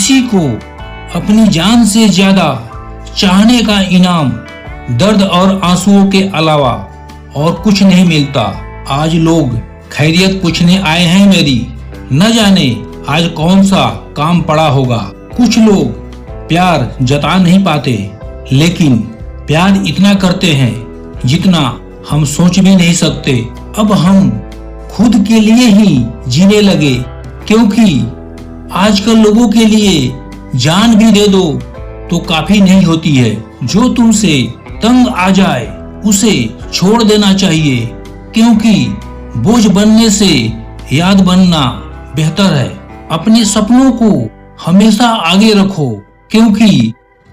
किसी को अपनी जान से ज्यादा चाहने का इनाम दर्द और आंसुओं के अलावा और कुछ नहीं मिलता। आज लोग खैरियत पूछने आए हैं मेरी, न जाने आज कौन सा काम पड़ा होगा। कुछ लोग प्यार जता नहीं पाते, लेकिन प्यार इतना करते हैं जितना हम सोच भी नहीं सकते। अब हम खुद के लिए ही जीने लगे, क्योंकि आजकल लोगों के लिए जान भी दे दो तो काफी नहीं होती है। जो तुमसे तंग आ जाए उसे छोड़ देना चाहिए, क्योंकि बोझ बनने से याद बनना बेहतर है। अपने सपनों को हमेशा आगे रखो, क्योंकि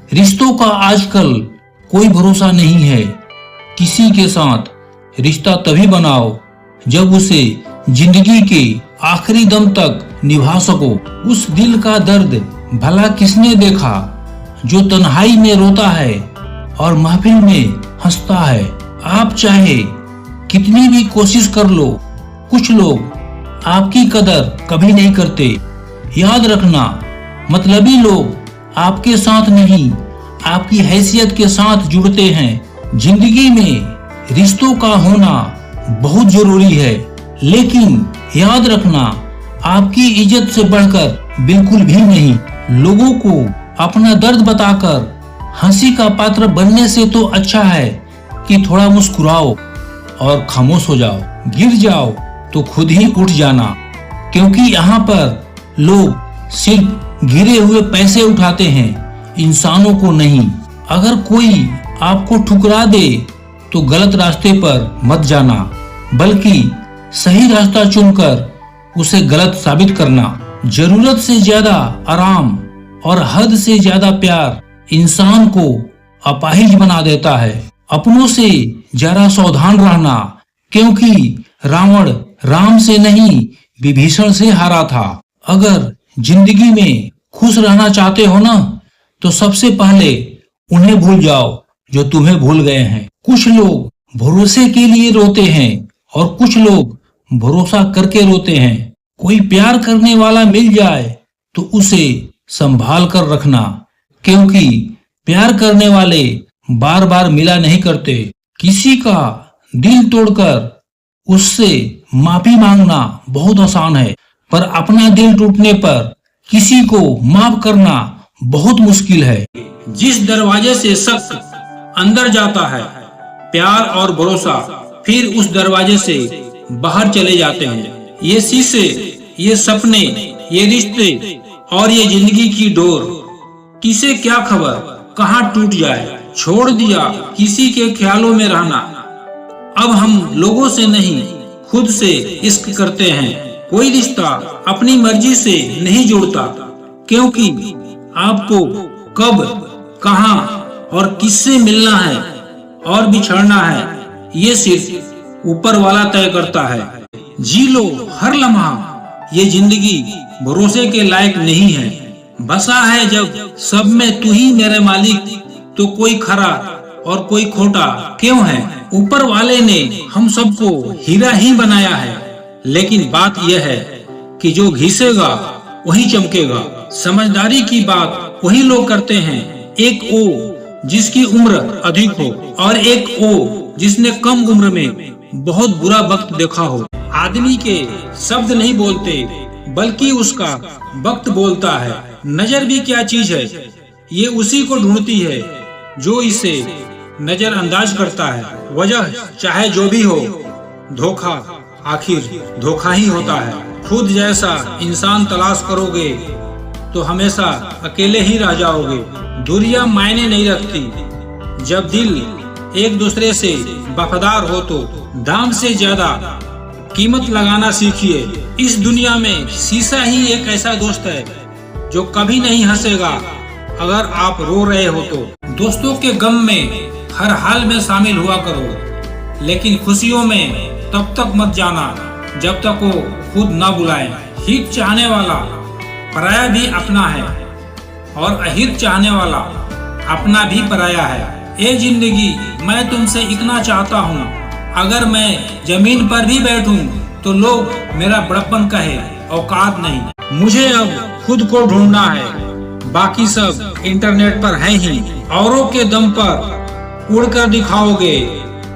रिश्तों का आजकल कोई भरोसा नहीं है। किसी के साथ रिश्ता तभी बनाओ जब उसे जिंदगी के आखिरी दम तक निभा सको। उस दिल का दर्द भला किसने देखा जो तन्हाई में रोता है और महफिल में हंसता है। आप चाहे कितनी भी कोशिश कर लो, कुछ लोग आपकी कदर कभी नहीं करते। याद रखना, मतलबी लोग आपके साथ नहीं, आपकी हैसियत के साथ जुड़ते हैं। जिंदगी में रिश्तों का होना बहुत जरूरी है, लेकिन याद रखना, आपकी इज्जत से बढ़कर बिल्कुल भी नहीं। लोगों को अपना दर्द बताकर हंसी का पात्र बनने से तो अच्छा है कि थोड़ा मुस्कुराओ और खामोश हो जाओ। गिर जाओ तो खुद ही उठ जाना, क्योंकि यहाँ पर लोग सिर्फ गिरे हुए पैसे उठाते हैं, इंसानों को नहीं। अगर कोई आपको ठुकरा दे तो गलत रास्ते पर मत जाना, बल्कि सही रास्ता चुनकर उसे गलत साबित करना। जरूरत से ज्यादा आराम और हद से ज्यादा प्यार इंसान को अपाहिज बना देता है। अपनों से जरा सावधान रहना, क्योंकि रावण राम से नहीं विभीषण से हारा था। अगर जिंदगी में खुश रहना चाहते हो ना, तो सबसे पहले उन्हें भूल जाओ जो तुम्हें भूल गए हैं। कुछ लोग भरोसे के लिए रोते हैं और कुछ लोग भरोसा करके रोते हैं। कोई प्यार करने वाला मिल जाए तो उसे संभाल कर रखना, क्योंकि प्यार करने वाले बार बार मिला नहीं करते। किसी का दिल तोड़कर उससे माफी मांगना बहुत आसान है, पर अपना दिल टूटने पर किसी को माफ करना बहुत मुश्किल है। जिस दरवाजे से शक अंदर जाता है, प्यार और भरोसा फिर उस दरवाजे से बाहर चले जाते हैं। ये शीशे, ये सपने, ये रिश्ते और ये जिंदगी की डोर, किसे क्या खबर कहाँ टूट जाए। छोड़ दिया किसी के ख्यालों में रहना। अब हम लोगों से नहीं, खुद से इश्क करते हैं। कोई रिश्ता अपनी मर्जी से नहीं जुड़ता, क्योंकि आपको कब, कहाँ और किससे मिलना है और बिछड़ना है, ये सिर्फ ऊपर वाला तय करता है। जी लो हर लम्हा, ये जिंदगी भरोसे के लायक नहीं है। बसा है जब सब में तू ही मेरे मालिक, तो कोई खरा और कोई खोटा क्यों है। ऊपर वाले ने हम सबको हीरा ही बनाया है, लेकिन बात यह है कि जो घिसेगा वही चमकेगा। समझदारी की बात वही लोग करते हैं, एक वो जिसकी उम्र अधिक हो और एक वो जिसने कम उम्र में बहुत बुरा वक्त देखा हो। आदमी के शब्द नहीं बोलते, बल्कि उसका वक्त बोलता है। नजर भी क्या चीज है, ये उसी को ढूंढती है जो इसे नजरअंदाज करता है। वजह चाहे जो भी हो, धोखा आखिर धोखा ही होता है। खुद जैसा इंसान तलाश करोगे तो हमेशा अकेले ही रह जाओगे। दूरियां मायने नहीं रखती। जब दिल एक दूसरे से वफादार हो तो दाम से ज्यादा कीमत लगाना सीखिए। इस दुनिया में शीशा ही एक ऐसा दोस्त है जो कभी नहीं हंसेगा अगर आप रो रहे हो तो। दोस्तों के गम में हर हाल में शामिल हुआ करो, लेकिन खुशियों में तब तक मत जाना जब तक वो खुद ना बुलाए। हित चाहने वाला पराया भी अपना है और अहित चाहने वाला अपना भी पराया है। ए जिंदगी, मैं तुमसे इतना चाहता हूँ, अगर मैं जमीन पर भी बैठूं तो लोग मेरा बड़प्पन कहे, औकात नहीं। मुझे अब खुद को ढूंढना है, बाकी सब इंटरनेट पर है ही। औरों के दम पर उड़कर दिखाओगे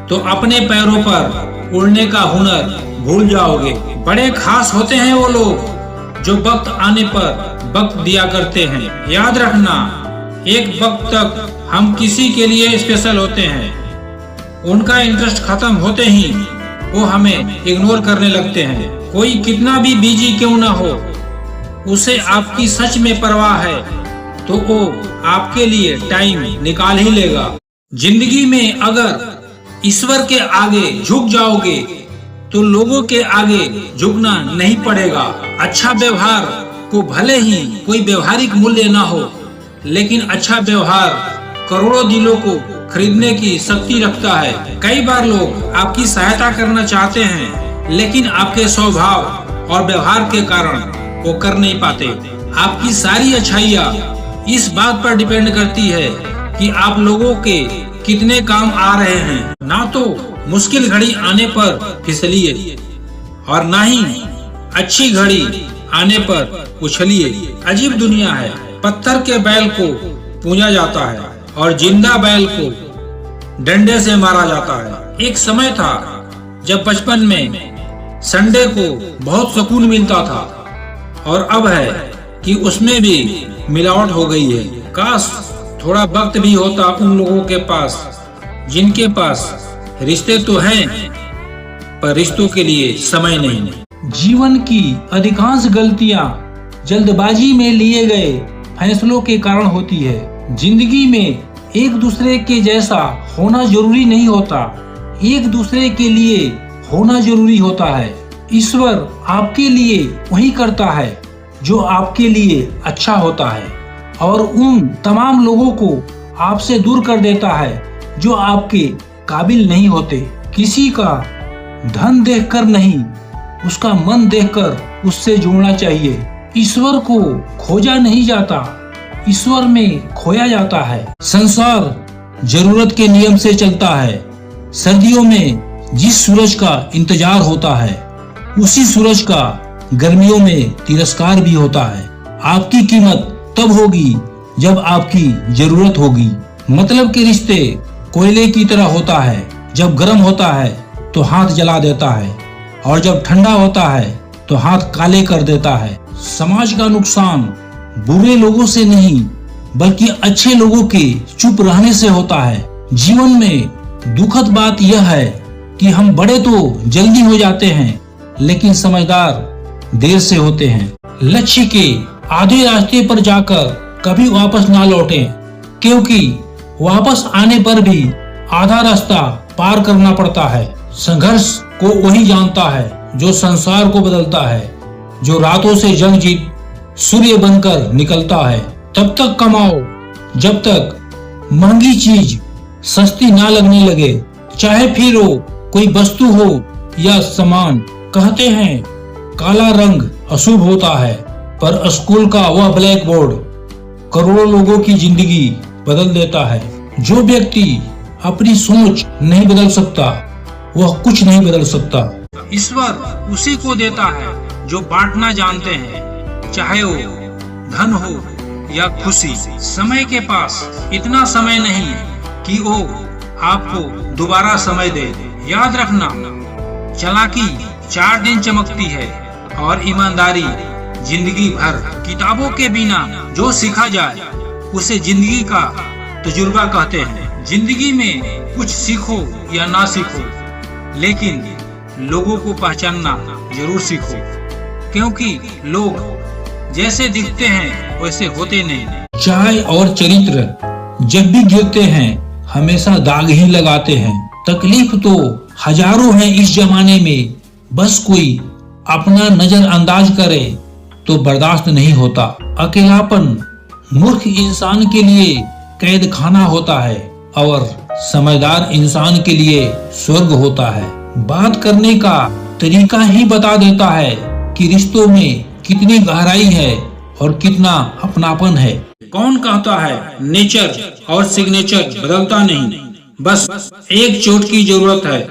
तो अपने पैरों पर उड़ने का हुनर भूल जाओगे। बड़े खास होते हैं वो लोग जो वक्त आने पर वक्त दिया करते हैं। याद रखना, एक वक्त तक हम किसी के लिए स्पेशल होते हैं, उनका इंटरेस्ट खत्म होते ही वो हमें इग्नोर करने लगते हैं। कोई कितना भी बिजी क्यों ना हो, उसे आपकी सच में परवाह है तो वो आपके लिए टाइम निकाल ही लेगा। जिंदगी में अगर ईश्वर के आगे झुक जाओगे तो लोगों के आगे झुकना नहीं पड़ेगा। अच्छा व्यवहार को भले ही कोई व्यवहारिक मूल्य ना हो, लेकिन अच्छा व्यवहार करोड़ों दिलों को खरीदने की शक्ति रखता है। कई बार लोग आपकी सहायता करना चाहते हैं, लेकिन आपके स्वभाव और व्यवहार के कारण वो कर नहीं पाते। आपकी सारी अच्छाइयाँ इस बात पर डिपेंड करती है कि आप लोगों के कितने काम आ रहे हैं। ना तो मुश्किल घड़ी आने पर फिसलिए और ना ही अच्छी घड़ी आने पर उछलिए। अजीब दुनिया है, पत्थर के बैल को पूजा जाता है और जिंदा बैल को डंडे से मारा जाता है। एक समय था जब बचपन में संडे को बहुत सुकून मिलता था और अब है कि उसमें भी मिलावट हो गई है। काश थोड़ा वक्त भी होता उन लोगों के पास जिनके पास रिश्ते तो हैं पर रिश्तों के लिए समय नहीं। जीवन की अधिकांश गलतियां जल्दबाजी में लिए गए फैसलों के कारण होती है। जिंदगी में एक दूसरे के जैसा होना जरूरी नहीं होता, एक दूसरे के लिए होना जरूरी होता है। ईश्वर आपके लिए वही करता है जो आपके लिए अच्छा होता है और उन तमाम लोगों को आपसे दूर कर देता है जो आपके काबिल नहीं होते। किसी का धन देखकर नहीं, उसका मन देखकर उससे जुड़ना चाहिए। ईश्वर को खोजा नहीं जाता, ईश्वर में खोया जाता है। संसार जरूरत के नियम से चलता है। सर्दियों में जिस सूरज का इंतजार होता है, उसी सूरज का गर्मियों में तिरस्कार भी होता है। आपकी कीमत तब होगी जब आपकी जरूरत होगी। मतलब के रिश्ते कोयले की तरह होता है, जब गर्म होता है तो हाथ जला देता है और जब ठंडा होता है तो हाथ काले कर देता है। समाज का नुकसान बुरे लोगों से नहीं बल्कि अच्छे लोगों के चुप रहने से होता है। जीवन में दुखद बात यह है कि हम बड़े तो जल्दी हो जाते हैं, लेकिन समझदार देर से होते हैं। लक्ष्य के आधे रास्ते पर जाकर कभी वापस ना लौटें, क्योंकि वापस आने पर भी आधा रास्ता पार करना पड़ता है। संघर्ष को वही जानता है जो संसार को बदलता है, जो रातों से जंग जीत सूर्य बनकर निकलता है। तब तक कमाओ जब तक महंगी चीज सस्ती ना लगने लगे, चाहे फिर वो कोई वस्तु हो या सामान। कहते हैं काला रंग अशुभ होता है, पर स्कूल का वह ब्लैक बोर्ड करोड़ों लोगों की जिंदगी बदल देता है। जो व्यक्ति अपनी सोच नहीं बदल सकता, वह कुछ नहीं बदल सकता। ईश्वर उसी को देता है जो बांटना जानते हैं, चाहे वो धन हो या खुशी। समय के पास इतना समय नहीं कि वो आपको दोबारा समय दे। याद रखना, चालाकी 4 दिन चमकती है और ईमानदारी जिंदगी भर। किताबों के बिना जो सीखा जाए उसे जिंदगी का तजुर्बा कहते हैं। जिंदगी में कुछ सीखो या ना सीखो, लेकिन लोगों को पहचानना जरूर सीखो, क्योंकि लोग जैसे दिखते हैं वैसे होते नहीं। चाय और चरित्र जब भी गिरते हैं हमेशा दाग ही लगाते हैं। तकलीफ तो हजारों हैं इस जमाने में, बस कोई अपना नजरअंदाज करे तो बर्दाश्त नहीं होता। अकेलापन मूर्ख इंसान के लिए कैद खाना होता है और समझदार इंसान के लिए स्वर्ग होता है। बात करने का तरीका ही बता देता है कि रिश्तों में कितनी गहराई है और कितना अपनापन है। कौन कहता है नेचर और सिग्नेचर बदलता नहीं, बस एक चोट की जरूरत है।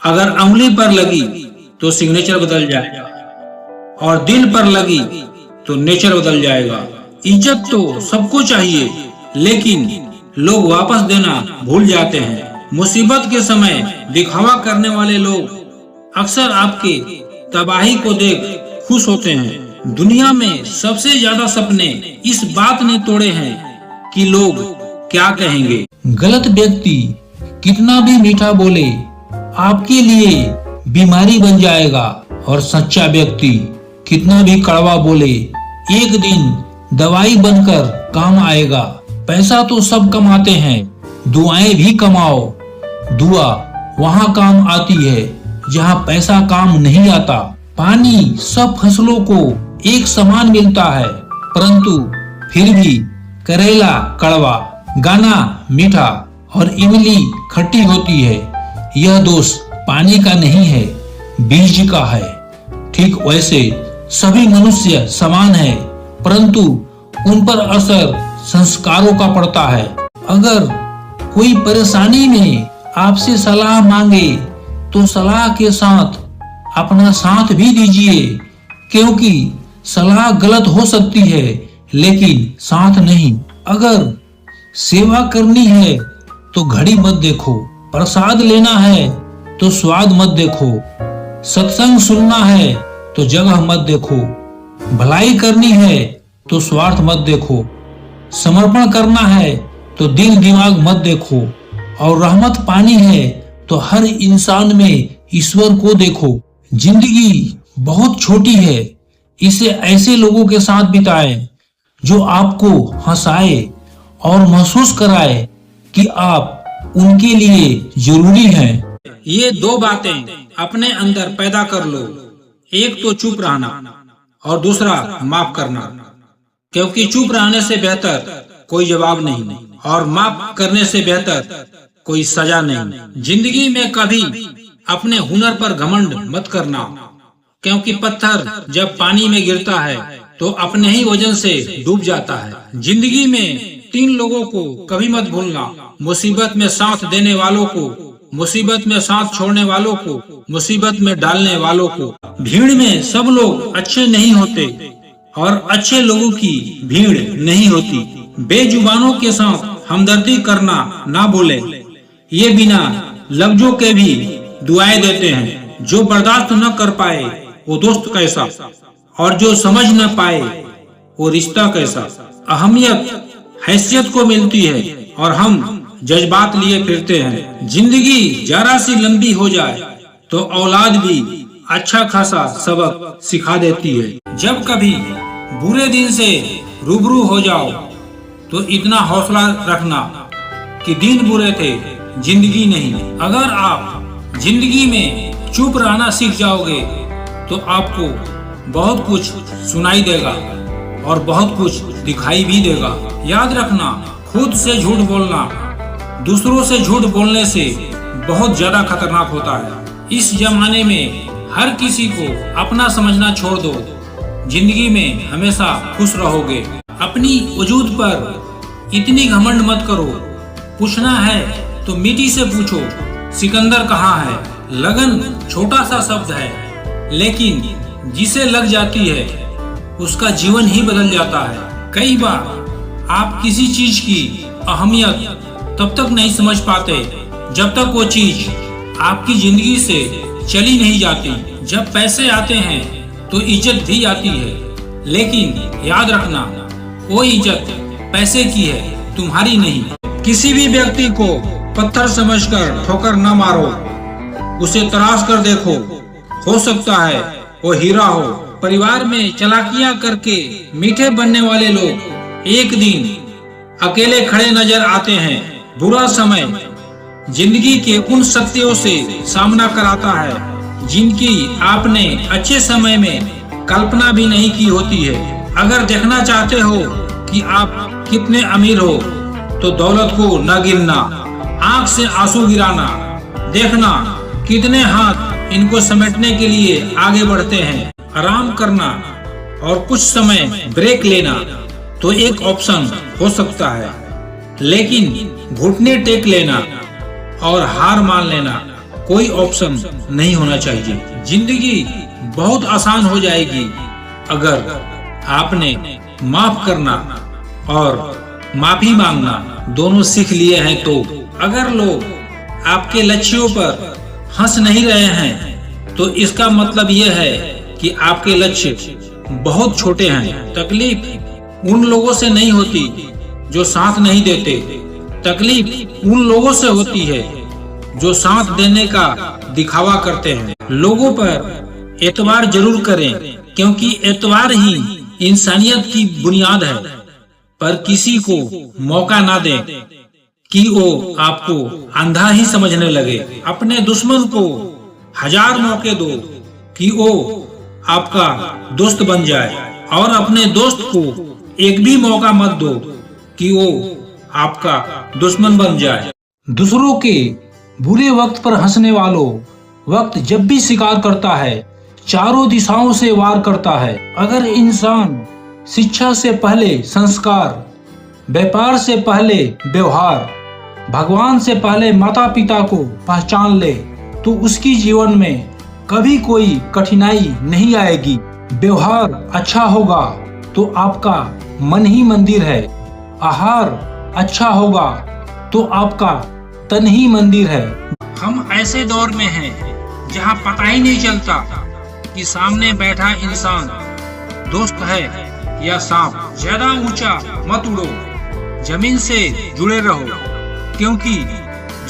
अगर अंगुली पर लगी तो सिग्नेचर बदल जाएगा और दिल पर लगी तो नेचर बदल जाएगा। इज्जत तो सबको चाहिए, लेकिन लोग वापस देना भूल जाते हैं। मुसीबत के समय दिखावा करने वाले लोग अक्सर आपके तबाही को देख खुश होते हैं। दुनिया में सबसे ज्यादा सपने इस बात ने तोड़े हैं कि लोग क्या कहेंगे। गलत व्यक्ति कितना भी मीठा बोले आपके लिए बीमारी बन जाएगा, और सच्चा व्यक्ति कितना भी कड़वा बोले एक दिन दवाई बनकर काम आएगा। पैसा तो सब कमाते हैं, दुआएं भी कमाओ। दुआ वहाँ काम आती है जहाँ पैसा काम नहीं आता। पानी सब फसलों को एक समान मिलता है, परंतु फिर भी करेला कड़वा, गाना मीठा और इमली खट्टी होती है। यह दोष पानी का नहीं है, बीज का है। ठीक वैसे सभी मनुष्य समान है, परंतु उन पर असर संस्कारों का पड़ता है। अगर कोई परेशानी में आपसे सलाह मांगे तो सलाह के साथ अपना साथ भी दीजिए, क्योंकि सलाह गलत हो सकती है लेकिन साथ नहीं। अगर सेवा करनी है तो घड़ी मत देखो, प्रसाद लेना है तो स्वाद मत देखो, सत्संग सुनना है तो जगह मत देखो, भलाई करनी है तो स्वार्थ मत देखो, समर्पण करना है तो दिल दिमाग मत देखो, और रहमत पानी है तो हर इंसान में ईश्वर को देखो। जिंदगी बहुत छोटी है, इसे ऐसे लोगों के साथ बिताएं जो आपको हंसाए और महसूस कराए कि आप उनके लिए जरूरी हैं। ये दो बातें अपने अंदर पैदा कर लो, एक तो चुप रहना और दूसरा माफ करना, क्योंकि चुप रहने से बेहतर कोई जवाब नहीं और माफ करने से बेहतर कोई सजा नहीं। जिंदगी में कभी अपने हुनर पर घमंड मत करना, क्योंकि पत्थर जब पानी में गिरता है तो अपने ही वजन से डूब जाता है। जिंदगी में 3 लोगों को कभी मत भूलना, मुसीबत में साथ देने वालों को, मुसीबत में साथ छोड़ने वालों को, मुसीबत में डालने वालों को। भीड़ में सब लोग अच्छे नहीं होते और अच्छे लोगों की भीड़ नहीं होती। बेजुबानों के साथ हमदर्दी करना ना भूले, ये बिना लफ्जों के भी दुआएं देते हैं। जो बर्दाश्त न कर पाए वो दोस्त कैसा, और जो समझ न पाए वो रिश्ता कैसा। अहमियत हैसियत को मिलती है और हम जज्बात लिए फिरते हैं। जिंदगी जरा सी लंबी हो जाए तो औलाद भी अच्छा खासा सबक सिखा देती है। जब कभी बुरे दिन से रूबरू हो जाओ तो इतना हौसला रखना कि दिन बुरे थे, जिंदगी नहीं। अगर आप जिंदगी में चुप रहना सीख जाओगे तो आपको बहुत कुछ सुनाई देगा और बहुत कुछ दिखाई भी देगा। याद रखना, खुद से झूठ बोलना दूसरों से झूठ बोलने से बहुत ज्यादा खतरनाक होता है। इस जमाने में हर किसी को अपना समझना छोड़ दो, जिंदगी में हमेशा खुश रहोगे। अपनी वजूद पर इतनी घमंड मत करो, पूछना है तो मिट्टी से पूछो सिकंदर कहाँ है। लगन छोटा सा शब्द है, लेकिन जिसे लग जाती है उसका जीवन ही बदल जाता है। कई बार आप किसी चीज की अहमियत तब तक नहीं समझ पाते जब तक वो चीज आपकी जिंदगी से चली नहीं जाती। जब पैसे आते हैं तो इज्जत भी आती है, लेकिन याद रखना वो इज्जत पैसे की है, तुम्हारी नहीं। किसी भी व्यक्ति को पत्थर समझकर ठोकर न मारो, उसे तराश कर देखो, हो सकता है वो हीरा हो। परिवार में चालाकियां करके मीठे बनने वाले लोग एक दिन अकेले खड़े नजर आते हैं। बुरा समय जिंदगी के उन सत्यों से सामना कराता है जिनकी आपने अच्छे समय में कल्पना भी नहीं की होती है। अगर देखना चाहते हो कि आप कितने अमीर हो तो दौलत को न गिनना, आंख से आंसू गिराना, देखना कितने हाथ इनको समेटने के लिए आगे बढ़ते हैं। आराम करना और कुछ समय ब्रेक लेना तो एक ऑप्शन हो सकता है, लेकिन घुटने टेक लेना और हार मान लेना कोई ऑप्शन नहीं होना चाहिए। जिंदगी बहुत आसान हो जाएगी अगर आपने माफ करना और माफी मांगना दोनों सीख लिए हैं तो अगर लोग आपके लक्ष्यों पर हंस नहीं रहे हैं तो इसका मतलब यह है कि आपके लक्ष्य बहुत छोटे हैं। तकलीफ उन लोगों से नहीं होती जो साथ नहीं देते, तकलीफ उन लोगों से होती है जो साथ देने का दिखावा करते हैं। लोगों पर एतबार जरूर करें क्योंकि एतबार ही इंसानियत की बुनियाद है, पर किसी को मौका ना दें कि वो आपको अंधा ही समझने लगे। अपने दुश्मन को 1000 मौके दो कि वो आपका दोस्त बन जाए और अपने दोस्त को एक भी मौका मत दो कि वो आपका दुश्मन बन जाए। दूसरों के बुरे वक्त पर हंसने वालों, वक्त जब भी शिकार करता है चारों दिशाओं से वार करता है। अगर इंसान शिक्षा से पहले संस्कार, व्यापार से पहले व्यवहार, भगवान से पहले माता पिता को पहचान ले तो उसकी जीवन में कभी कोई कठिनाई नहीं आएगी। व्यवहार अच्छा होगा तो आपका मन ही मंदिर है, आहार अच्छा होगा तो आपका तन ही मंदिर है। हम ऐसे दौर में हैं जहां पता ही नहीं चलता कि सामने बैठा इंसान दोस्त है या सांप। ज्यादा ऊंचा मत उड़ो, जमीन से जुड़े रहो क्योंकि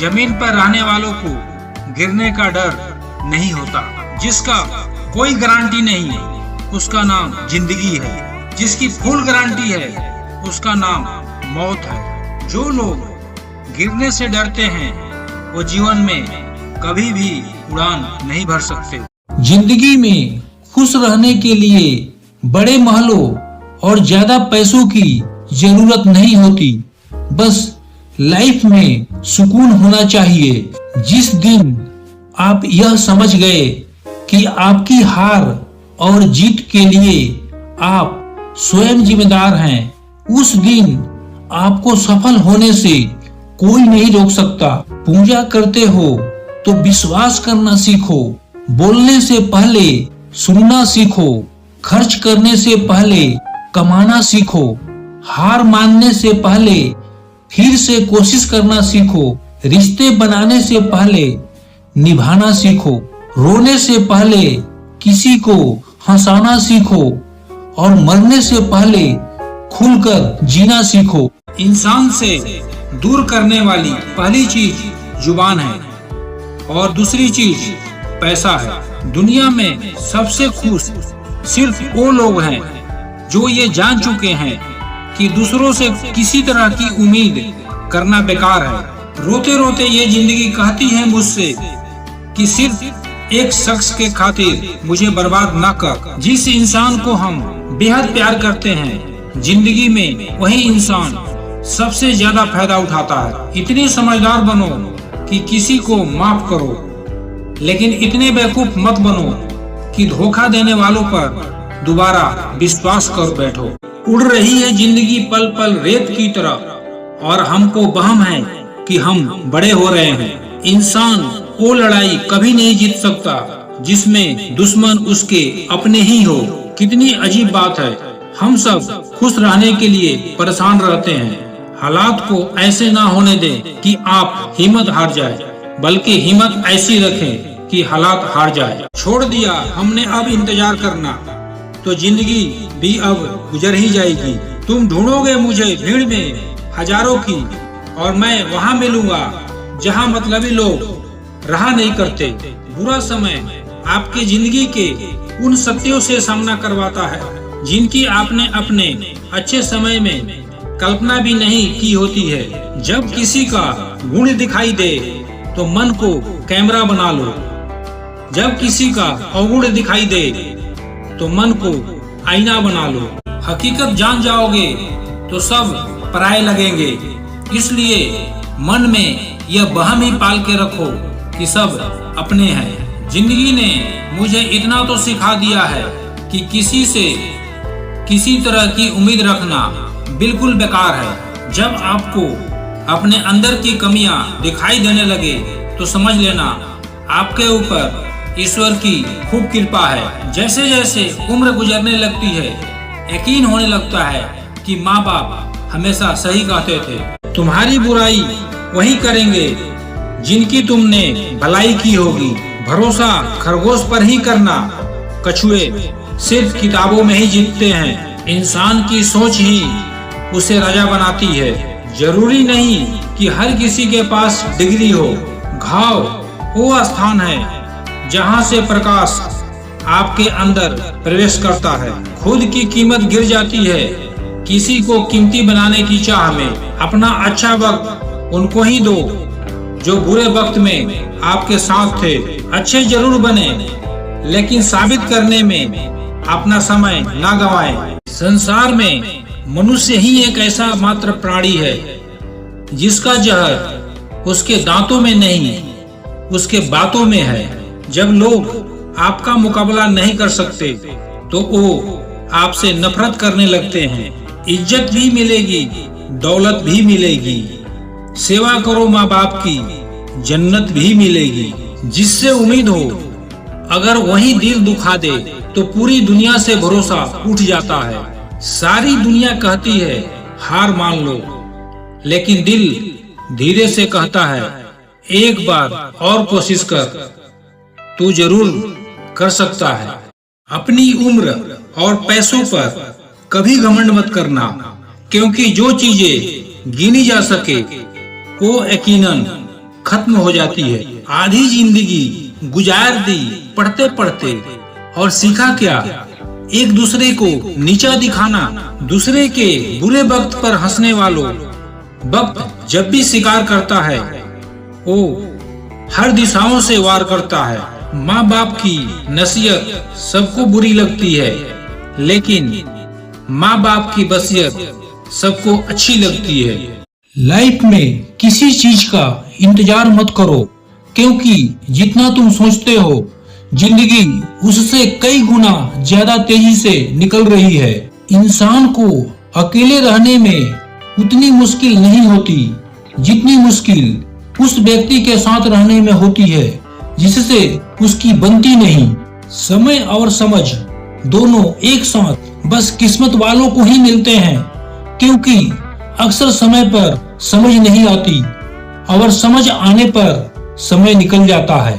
जमीन पर रहने वालों को गिरने का डर नहीं होता। जिसका कोई गारंटी नहीं उसका नाम जिंदगी है, जिसकी फुल गारंटी है उसका नाम मौत है। जो लोग गिरने से डरते हैं वो जीवन में कभी भी उड़ान नहीं भर सकते। जिंदगी में खुश रहने के लिए बड़े महलों और ज्यादा पैसों की जरूरत नहीं होती, बस लाइफ में सुकून होना चाहिए। जिस दिन आप यह समझ गए कि आपकी हार और जीत के लिए आप स्वयं जिम्मेदार हैं, उस दिन आपको सफल होने से कोई नहीं रोक सकता। पूजा करते हो तो विश्वास करना सीखो, बोलने से पहले सुनना सीखो, खर्च करने से पहले कमाना सीखो, हार मानने से पहले फिर से कोशिश करना सीखो, रिश्ते बनाने से पहले निभाना सीखो, रोने से पहले किसी को हंसाना सीखो और मरने से पहले खुलकर जीना सीखो। इंसान से दूर करने वाली पहली चीज जुबान है और दूसरी चीज पैसा है। दुनिया में सबसे खुश सिर्फ वो लोग हैं जो ये जान चुके हैं कि दूसरों से किसी तरह की उम्मीद करना बेकार है। रोते रोते ये जिंदगी कहती है मुझसे कि सिर्फ एक शख्स के खातिर मुझे बर्बाद ना कर। जिस इंसान को हम बेहद प्यार करते हैं जिंदगी में वही इंसान सबसे ज्यादा फायदा उठाता है। इतने समझदार बनो कि किसी को माफ करो, लेकिन इतने बेवकूफ मत बनो कि धोखा देने वालों पर दोबारा विश्वास कर बैठो। उड़ रही है जिंदगी पल पल रेत की तरह और हमको वहम है कि हम बड़े हो रहे हैं। इंसान वो लड़ाई कभी नहीं जीत सकता जिसमें दुश्मन उसके अपने ही हो। कितनी अजीब बात है, हम सब खुश रहने के लिए परेशान रहते हैं। हालात को ऐसे ना होने दें कि आप हिम्मत हार जाए, बल्कि हिम्मत ऐसी रखें कि हालात हार जाए। छोड़ दिया हमने अब इंतजार करना, तो जिंदगी भी अब गुजर ही जाएगी। तुम ढूंढोगे मुझे भीड़ में हजारों की और मैं वहाँ मिलूंगा जहाँ मतलबी लोग रहा नहीं करते। बुरा समय आपके जिंदगी के उन सत्यों से सामना करवाता है जिनकी आपने अपने अच्छे समय में कल्पना भी नहीं की होती है। जब किसी का गुण दिखाई दे तो मन को कैमरा बना लो, जब किसी का अवगुण दिखाई दे तो मन को आईना बना लो। हकीकत जान जाओगे तो सब पराये लगेंगे, इसलिए मन में यह वहम ही पाल के रखो कि सब अपने हैं। जिंदगी ने मुझे इतना तो सिखा दिया है कि किसी से किसी तरह की उम्मीद रखना बिल्कुल बेकार है। जब आपको अपने अंदर की कमियां दिखाई देने लगे तो समझ लेना आपके ऊपर ईश्वर की खूब कृपा है। जैसे जैसे उम्र गुजरने लगती है यकीन होने लगता है कि माँ बाप हमेशा सही कहते थे। तुम्हारी बुराई वही करेंगे जिनकी तुमने भलाई की होगी। भरोसा खरगोश पर ही करना, कछुए सिर्फ किताबों में ही जीतते हैं। इंसान की सोच ही उसे राजा बनाती है। जरूरी नहीं कि हर किसी के पास डिग्री हो। घाव वो स्थान है जहाँ से प्रकाश आपके अंदर प्रवेश करता है। खुद की कीमत गिर जाती है किसी को कीमती बनाने की चाह में। अपना अच्छा वक्त उनको ही दो जो बुरे वक्त में आपके साथ थे। अच्छे जरूर बने, लेकिन साबित करने में अपना समय ना गवाएं। संसार में मनुष्य ही एक ऐसा मात्र प्राणी है जिसका जहर उसके दांतों में नहीं, उसके बातों में है। जब लोग आपका मुकाबला नहीं कर सकते तो वो आपसे नफरत करने लगते हैं। इज्जत भी मिलेगी, दौलत भी मिलेगी। सेवा करो माँ बाप की, जन्नत भी मिलेगी। जिससे उम्मीद हो अगर वही दिल दुखा दे तो पूरी दुनिया से भरोसा उठ जाता है। सारी दुनिया कहती है हार मान लो, लेकिन दिल धीरे से कहता है एक बार और कोशिश कर, तू जरूर कर सकता है। अपनी उम्र और पैसों पर कभी घमंड मत करना, क्योंकि जो चीजें गिनी जा सके वो यकीनन खत्म हो जाती है। आधी जिंदगी गुजार दी पढ़ते पढ़ते, और सीखा क्या? एक दूसरे को नीचा दिखाना। दूसरे के बुरे वक्त पर हंसने वालों, वक्त जब भी शिकार करता है वो हर दिशाओं से वार करता है। माँ बाप की नसीहत सबको बुरी लगती है, लेकिन माँ बाप की वसीयत सबको अच्छी लगती है। लाइफ में किसी चीज का इंतजार मत करो, क्योंकि जितना तुम सोचते हो जिंदगी उससे कई गुना ज्यादा तेजी से निकल रही है। इंसान को अकेले रहने में उतनी मुश्किल नहीं होती जितनी मुश्किल उस व्यक्ति के साथ रहने में होती है जिससे उसकी बनती नहीं। समय और समझ दोनों एक साथ बस किस्मत वालों को ही मिलते हैं, क्योंकि अक्सर समय पर समझ नहीं आती और समझ आने पर समय निकल जाता है।